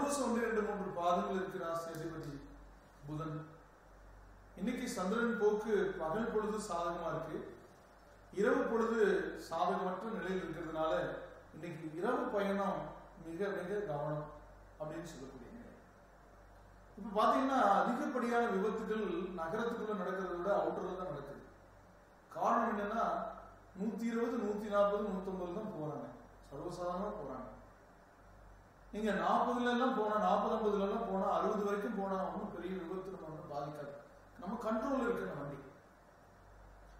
புனர்வசு 1-2-3 பாதங்கள் இருக்கிற ராசிபதி புதன். இன்னைக்கு சந்திரன் போக்கு பகல் பொழுது சாதகமா இருக்கு, இரவு பொழுது சாதகமற்ற நிலையில் இருக்கிறதுனால இன்னைக்கு இரவு பயணம் மிக மிக கவனம் அப்படின்னு சொல்லக்கூடிய நிலை. இப்ப பாத்தீங்கன்னா அதிகப்படியான விபத்துகள் நகரத்துக்குள்ள நடக்கிறத விட அவுட்டர்ல தான் நடக்குது. காரணம் என்னன்னா 120, 140, 150 தான் போறாங்க, சர்வசாதாரணமா போறாங்க. நீங்க 40ல எல்லாம் போனா, 40-50ல எல்லாம் போனா, 60 வரைக்கும் போனா ஒன்றும் பெரிய விபத்து நம்ம ஒன்றும் பாதிக்காது. நம்ம கண்ட்ரோல் இருக்கிற வண்டி,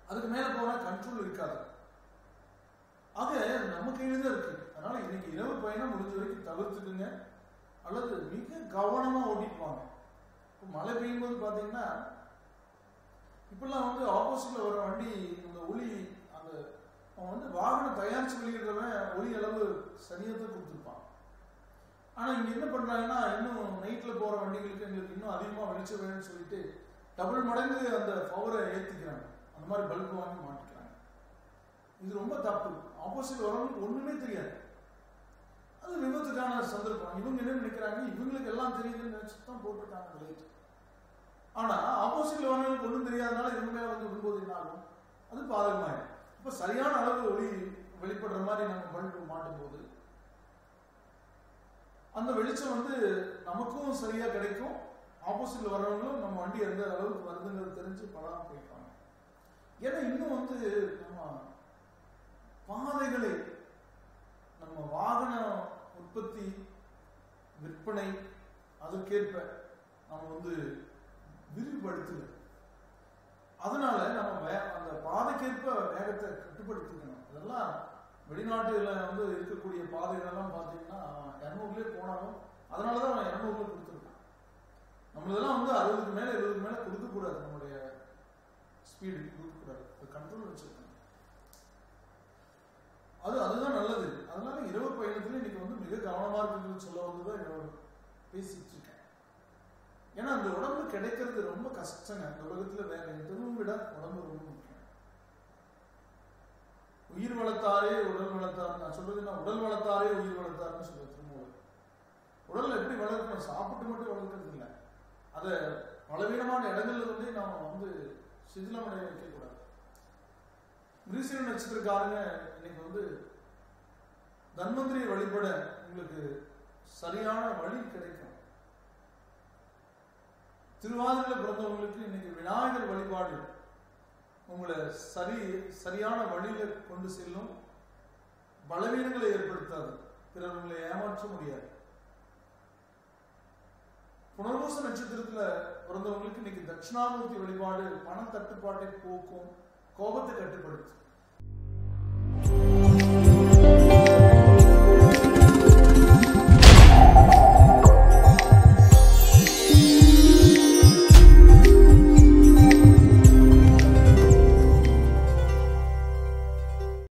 அதுக்கு மேல போனா கண்ட்ரோல் இருக்காது. ஆக நம்ம கையில தான் இருக்கு. அதனால இன்னைக்கு இரவு பயணம் முடிஞ்ச வரைக்கும் தவிர்த்துக்குங்க, அல்லது மிக கவனமா ஓட்டிட்டு வாங்க. இப்போ மழை பெய்யும் போது பாத்தீங்கன்னா இப்பெல்லாம் வந்து ஆப்போசிட்ல வர வண்டி அந்த ஒளி, அந்த அவன் வந்து வாகனம் தயாரிச்சு வெளியிடுறவன் ஒளி அளவு சரியா தான் கொடுத்துருப்பான். ஆனா இங்க என்ன பண்றாங்கன்னா, இன்னும் நைட்ல போற வண்டிகளுக்கு எங்களுக்கு இன்னும் அதிகமா வெளிச்சம் வேணும்னு சொல்லிட்டு டபுள் மடங்கு அந்த பவரை ஏற்றிக்கிறாங்க. அந்த மாதிரி பல்பு வாங்கி மாட்டிக்கிறாங்க. இது ரொம்ப தப்பு. ஆப்போசிட் வரவங்களுக்கு ஒண்ணுமே தெரியாது, அது விபத்துக்கான சந்தர்ப்பம். இவங்க என்ன நினைக்கிறாங்க, இவங்களுக்கு எல்லாம் தெரியுதுன்னு நினைச்சுட்டு தான் போட்டிருக்காங்க லைட். ஆனா ஆப்போசிட்ல வரவங்களுக்கு ஒன்றும் தெரியாதனால இவங்க மேல வந்து விடும்போது என்ன ஆகும், அது பாதகமாயிடும். இப்ப சரியான அளவு ஒளி வெளிப்படுற மாதிரி நம்ம பல்பு மாட்டும் போது அந்த வெளிச்சம் வந்து நமக்கும் சரியா கிடைக்கும், ஆப்போசிட்ல வர்றவங்களும் நம்ம வண்டி எந்த அளவுக்கு வருதுங்கிறது தெரிஞ்சு படாம போயிட்டாங்க. ஏன்னா இன்னும் வந்து நம்ம பாதைகளை, நம்ம வாகன உற்பத்தி விற்பனை அதற்கேற்ப நம்ம வந்து விரிவுபடுத்தல. அதனால நம்ம அந்த பாதைக்கேற்ப வேகத்தை கட்டுப்படுத்திக்கணும். அதெல்லாம் வெளிநாட்டுல வந்து இருக்கக்கூடிய பாதைகள் எல்லாம் பாத்தீங்கன்னா 200லயே போனாலும், அதனாலதான் அவன் 200ல கொடுத்துருக்கான். நம்மளதெல்லாம் வந்து 60க்கு மேல 70க்கு மேல கொடுக்க கூடாது, நம்மளுடைய ஸ்பீடு கொடுக்க கூடாது, கண்ட்ரோல் வச்சிருக்கணும். அதுதான் நல்லது. அதனால இரவு பயணத்துல இன்னைக்கு வந்து மிக கவனமா இருக்குன்னு சொல்ல வந்துதான் பேசிட்டு இருக்கேன். ஏன்னா அந்த உடம்பு கிடைக்கிறது ரொம்ப கஷ்டங்க. இந்த உலகத்துல வேற எதுவும் விட உடம்பு ரொம்ப முக்கியம். உயிர் வளர்த்தாரே உடல் வளர்த்தாரு. நான் சொல்றதுன்னா உடல் வளர்த்தாரே உயிர் வளர்த்தாருன்னு சொல்லுவேன் திருமூலர். உடல்ல எப்படி வளர்க்கணும், சாப்பிட்டு மட்டும் வளர்க்கறது இல்லை, அதை பலவீனமான இடங்கள்ல வந்து நாம வந்து சிதிலமடைய வைக்க கூடாது. மிருகசீர நட்சத்திரக்காரங்க இன்னைக்கு வந்து தன்வந்திரியை வழிபட உங்களுக்கு சரியான வழி கிடைக்கும். திருவாதிரையில பிறந்தவங்களுக்கு இன்னைக்கு விநாயகர் வழிபாடு உங்களை சரியான வழியில கொண்டு செல்லும், பலவீனங்களை ஏற்படுத்தாது, பிறர் உங்களை ஏமாற்ற முடியாது. புனர்வசு நட்சத்திரத்துல பிறந்தவங்களுக்கு இன்னைக்கு தட்சிணாமூர்த்தி வழிபாடு பண தட்டுப்பாட்டை போக்கும், கோபத்தை கட்டுப்படுத்தும்.